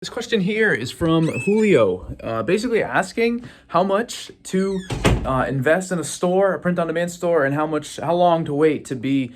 This question here is from Julio, basically asking how much to invest in a store, a print-on-demand store, and how long to wait to be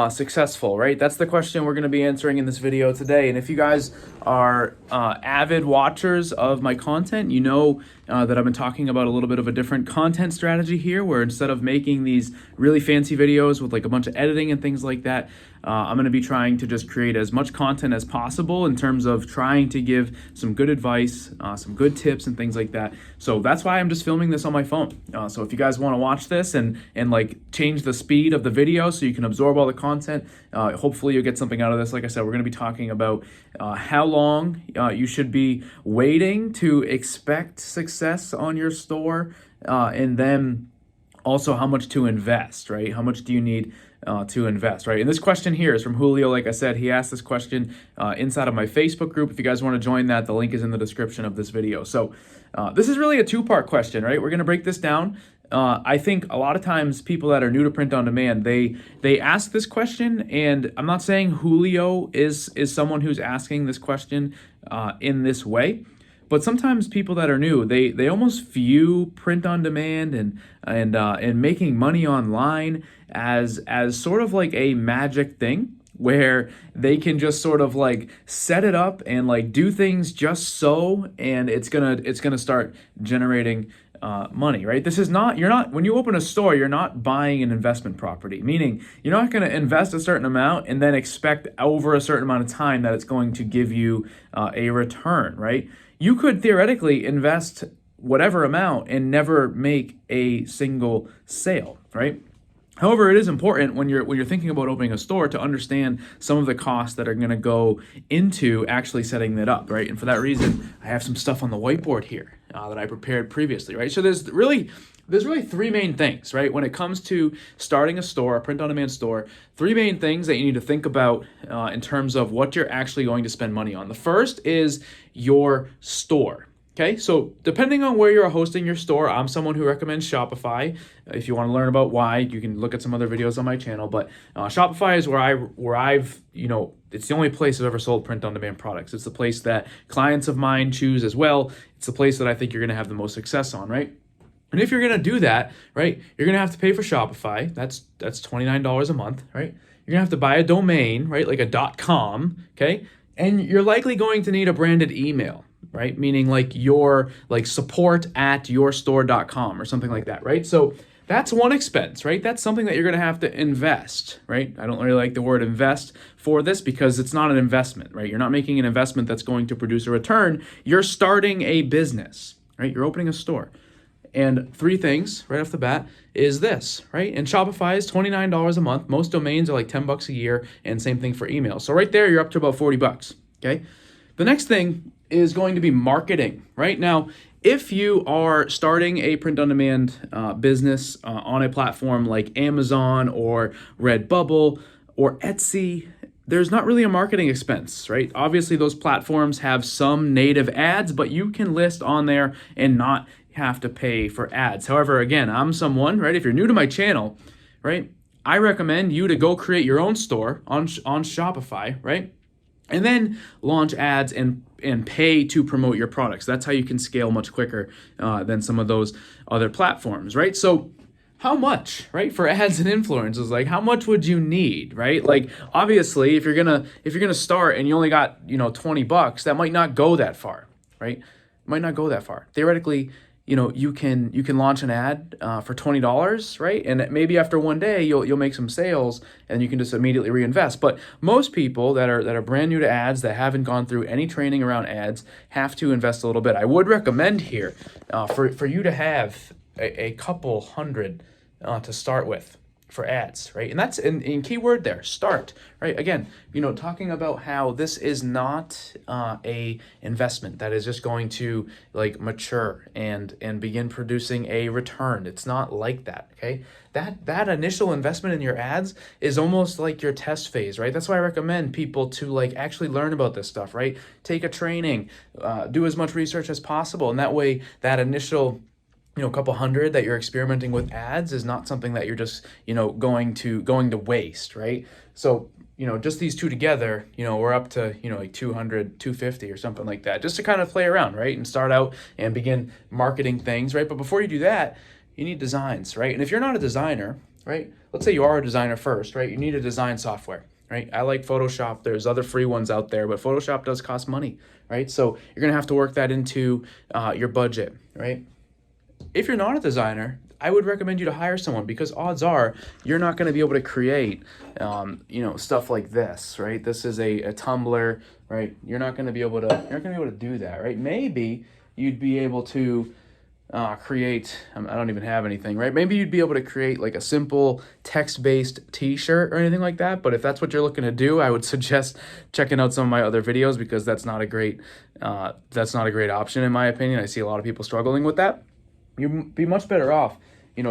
successful, right? That's the question we're going to be answering in this video today. And if you guys are avid watchers of my content, you know that I've been talking about a little bit of a different content strategy here, where instead of making these really fancy videos with like a bunch of editing and things like that, I'm going to be trying to just create as much content as possible in terms of trying to give some good advice, some good tips and things like that. So that's why I'm just filming this on my phone. So if you guys want to watch this and like change the speed of the video so you can absorb all the content, hopefully you'll get something out of this. Like I said, we're going to be talking about how long you should be waiting to expect success on your store, and then also how much to invest, right? How much do you need to invest, right? And this question here is from Julio. Like I said, he asked this question inside of my Facebook group. If you guys want to join that, the link is in the description of this video. So this is really a two-part question, right? We're going to break this down. I think a lot of times people that are new to print on demand, they ask this question, and I'm not saying Julio is someone who's asking this question in this way. But sometimes people that are new, they almost view print on demand and making money online as sort of like a magic thing where they can just sort of like set it up and like do things just so, and it's gonna start generating money, right? This is not, when you open a store, you're not buying an investment property, meaning you're not going to invest a certain amount and then expect over a certain amount of time that it's going to give you a return, right? You could theoretically invest whatever amount and never make a single sale, right? However, it is important when you're thinking about opening a store to understand some of the costs that are going to go into actually setting that up, right? And for that reason, I have some stuff on the whiteboard here that I prepared previously, right? So there's really three main things, right? When it comes to starting a store, a print-on-demand store, three main things that you need to think about in terms of what you're actually going to spend money on. The first is your store. Okay, so depending on where you're hosting your store, I'm someone who recommends Shopify. If you want to learn about why, you can look at some other videos on my channel. But Shopify is where I've it's the only place I've ever sold print-on-demand products. It's the place that clients of mine choose as well. It's the place that I think you're going to have the most success on, right? And if you're going to do that, right, you're going to have to pay for Shopify. That's $29 a month, right? You're going to have to buy a domain, right, like a .com, okay? And you're likely going to need a branded email, right? Meaning like your support@yourstore.com or something like that, right? So that's one expense, right? That's something that you're going to have to invest, right? I don't really like the word invest for this because it's not an investment, right? You're not making an investment that's going to produce a return. You're starting a business, right? You're opening a store. And three things right off the bat is this, right? And Shopify is $29 a month. Most domains are like $10 a year, and same thing for email. So right there, you're up to about $40, okay? The next thing is going to be marketing, right? Now, if you are starting a print-on-demand business on a platform like Amazon or Redbubble or Etsy, there's not really a marketing expense, right? Obviously, those platforms have some native ads, but you can list on there and not have to pay for ads. However, again, I'm someone, right? If you're new to my channel, right, I recommend you to go create your own store on Shopify, right? And then launch ads and pay to promote your products. That's how you can scale much quicker than some of those other platforms, right? So how much, right, for ads and influencers? Like, how much would you need, right? Like, obviously, if you're gonna start and you only got $20, that might not go that far, right? Might not go that far. Theoretically, you can launch an ad for $20, right? And maybe after one day you'll make some sales and you can just immediately reinvest. But most people that are brand new to ads, that haven't gone through any training around ads, have to invest a little bit. I would recommend here for you to have a couple hundred to start with for ads, right? And that's in keyword there, start, right? Again, talking about how this is not a investment that is just going to like mature and begin producing a return. It's not like that, okay? That initial investment in your ads is almost like your test phase, right? That's why I recommend people to like actually learn about this stuff, right? Take a training, do as much research as possible, and that way that initial a couple hundred that you're experimenting with ads is not something that you're just going to waste, right? So just these two together, we're up to, like 200, 250 or something like that, just to kind of play around, right? And start out and begin marketing things, right? But before you do that, you need designs, right? And if you're not a designer, right? Let's say you are a designer first, right? You need a design software, right? I like Photoshop. There's other free ones out there, but Photoshop does cost money, right? So you're going to have to work that into your budget, right? If you're not a designer, I would recommend you to hire someone, because odds are you're not going to be able to create, stuff like this, right? This is a tumbler, right? You're not going to be able to do that, right? Maybe you'd be able to create, I don't even have anything, right? Maybe you'd be able to create like a simple text-based t-shirt or anything like that. But if that's what you're looking to do, I would suggest checking out some of my other videos, because that's not a great option in my opinion. I see a lot of people struggling with that. You'd be much better off,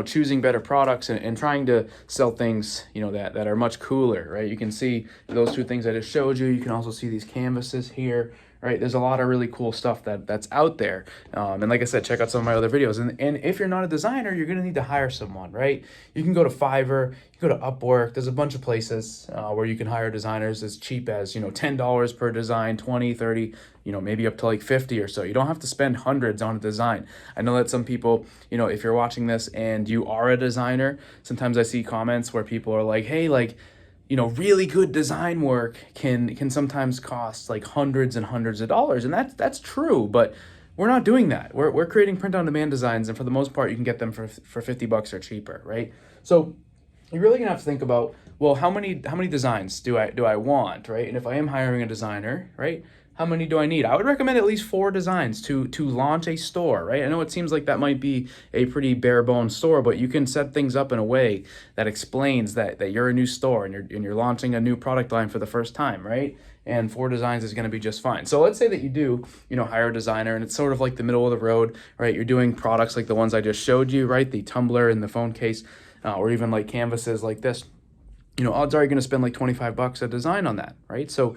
choosing better products and trying to sell things, that are much cooler, right? You can see those two things I just showed you. You can also see these canvases here, right? There's a lot of really cool stuff that's out there. And like I said, check out some of my other videos. And if you're not a designer, you're going to need to hire someone, right? You can go to Fiverr, you can go to Upwork. There's a bunch of places where you can hire designers as cheap as, $10 per design, 20, 30, maybe up to like 50 or so. You don't have to spend hundreds on a design. I know that some people, if you're watching this and you are a designer, sometimes I see comments where people are like, hey, like, really good design work can sometimes cost like hundreds and hundreds of dollars. And that's true, but we're not doing that. We're creating print on demand designs, and for the most part, you can get them for $50 or cheaper, right? So you're really gonna have to think about, well, how many designs do I want, right? And if I am hiring a designer, right, how many do I need? I would recommend at least 4 designs to launch a store, right? I know it seems like that might be a pretty bare bones store, but you can set things up in a way that explains that you're a new store and you're launching a new product line for the first time, right? And 4 designs is going to be just fine. So let's say that you do, hire a designer, and it's sort of like the middle of the road, right? You're doing products like the ones I just showed you, right? The tumbler and the phone case, or even like canvases like this. Odds are you're going to spend like $25 a design on that, right? So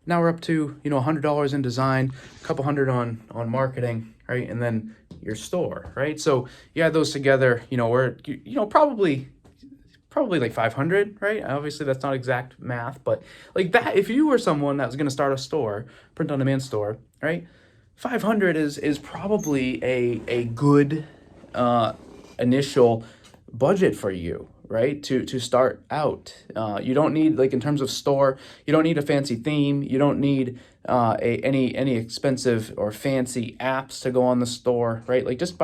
now we're up to, $100 in design, a couple hundred on marketing, right? And then your store, right? So you add those together, we're, probably like 500, right? Obviously that's not exact math, but like that, if you were someone that was going to start a store, print on demand store, right? 500 is probably a good initial budget for you, right? To start out. You don't need, like, in terms of store, you don't need a fancy theme. You don't need any expensive or fancy apps to go on the store, right? Like, just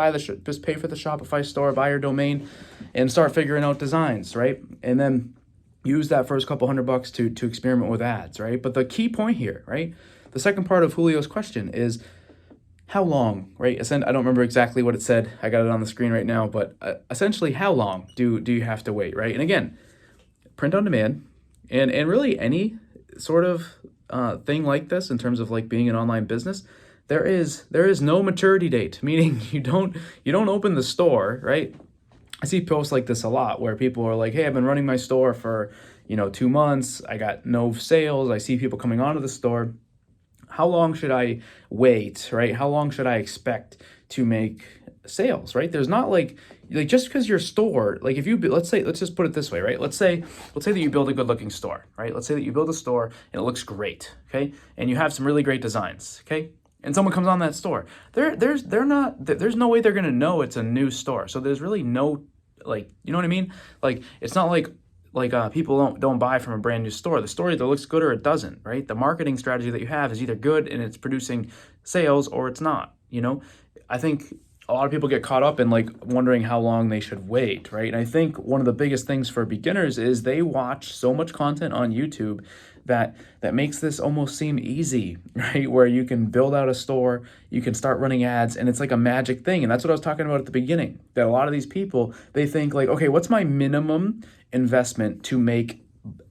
just pay for the Shopify store, buy your domain, and start figuring out designs, right? And then use that first couple $100 to experiment with ads, right? But the key point here, right? The second part of Julio's question is, how long, right? I don't remember exactly what it said. I got it on the screen right now, but essentially, how long do you have to wait, right? And again, print on demand, and really any sort of thing like this in terms of like being an online business, there is no maturity date, meaning you don't open the store, right? I see posts like this a lot where people are like, hey, I've been running my store for 2 months. I got no sales. I see people coming onto the store. How long should I wait, right? How long should I expect to make sales, right? There's not like just because your store, like if you, let's just put it this way, right? Let's say that you build a good looking store, right? Let's say that you build a store and it looks great, okay? And you have some really great designs, okay? And someone comes on that store. There's no way they're gonna know it's a new store. So there's really no, like, you know what I mean? Like, it's not like people don't buy from a brand new store. The store either looks good or it doesn't, right? The marketing strategy that you have is either good and it's producing sales, or it's not, I think a lot of people get caught up in like wondering how long they should wait, right? And I think one of the biggest things for beginners is they watch so much content on YouTube that makes this almost seem easy, right? Where you can build out a store, you can start running ads, and it's like a magic thing. And that's what I was talking about at the beginning, that a lot of these people, they think like, okay, what's my minimum investment to make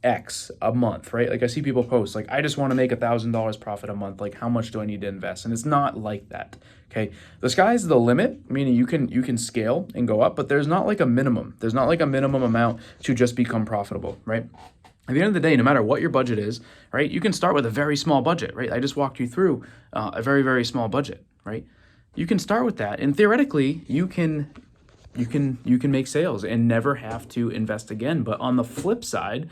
X a month, right? Like I see people post like, I just want to make $1,000 profit a month. Like, how much do I need to invest? And it's not like that. Okay. The sky's the limit, meaning you can scale and go up, but there's not like a minimum. There's not like a minimum amount to just become profitable, right? At the end of the day, no matter what your budget is, right, you can start with a very small budget, right? I just walked you through a very, very small budget, right? You can start with that, and theoretically, you can make sales and never have to invest again. But on the flip side,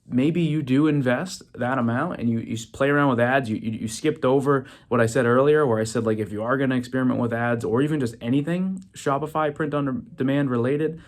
maybe you do invest that amount and you play around with ads. You skipped over what I said earlier, where I said, like, if you are going to experiment with ads or even just anything Shopify print on demand related,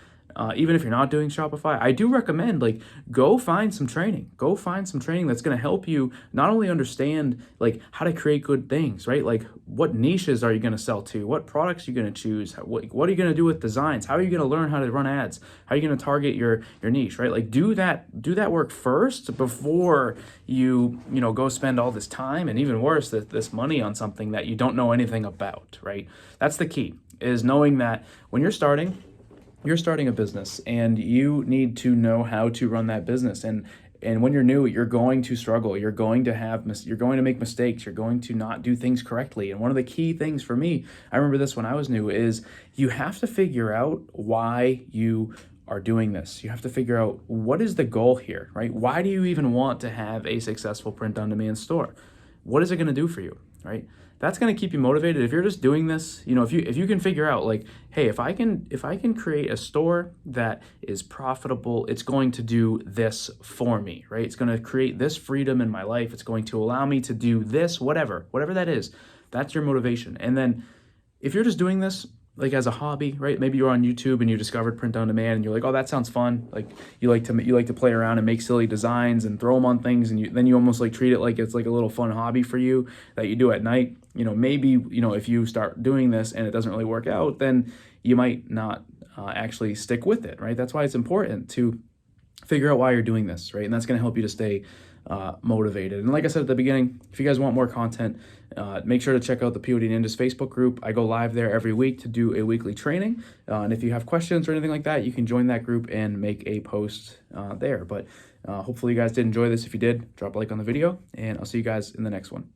even if you're not doing Shopify, I do recommend, like, go find some training. Go find some training that's going to help you not only understand, like, how to create good things, right? Like, what niches are you going to sell to? What products are you going to choose? What are you going to do with designs? How are you going to learn how to run ads? How are you going to target your niche, right? Like, do that work first before you go spend all this time, and even worse, this money on something that you don't know anything about, right? That's the key, is knowing that when you're starting a business and you need to know how to run that business. And when you're new, you're going to struggle. You're going to make mistakes. You're going to not do things correctly. And one of the key things for me, I remember this when I was new, is you have to figure out why you are doing this. You have to figure out, what is the goal here, right? Why do you even want to have a successful print-on-demand store? What is it going to do for you, right? That's going to keep you motivated. If you're just doing this, if you can figure out, like, hey, if I can create a store that is profitable, it's going to do this for me, right? It's going to create this freedom in my life. It's going to allow me to do this, whatever that is. That's your motivation. And then if you're just doing this, like, as a hobby, right? Maybe you're on YouTube and you discovered print on demand and you're like, oh, that sounds fun. Like, you like to play around and make silly designs and throw them on things, and then you almost like treat it like it's like a little fun hobby for you that you do at night. Maybe if you start doing this and it doesn't really work out, then you might not actually stick with it, right? That's why it's important to figure out why you're doing this, right? And that's going to help you to stay motivated. And like I said at the beginning, if you guys want more content, make sure to check out the POD Ninjas Facebook group. I go live there every week to do a weekly training. And if you have questions or anything like that, you can join that group and make a post there. But hopefully you guys did enjoy this. If you did, drop a like on the video, and I'll see you guys in the next one.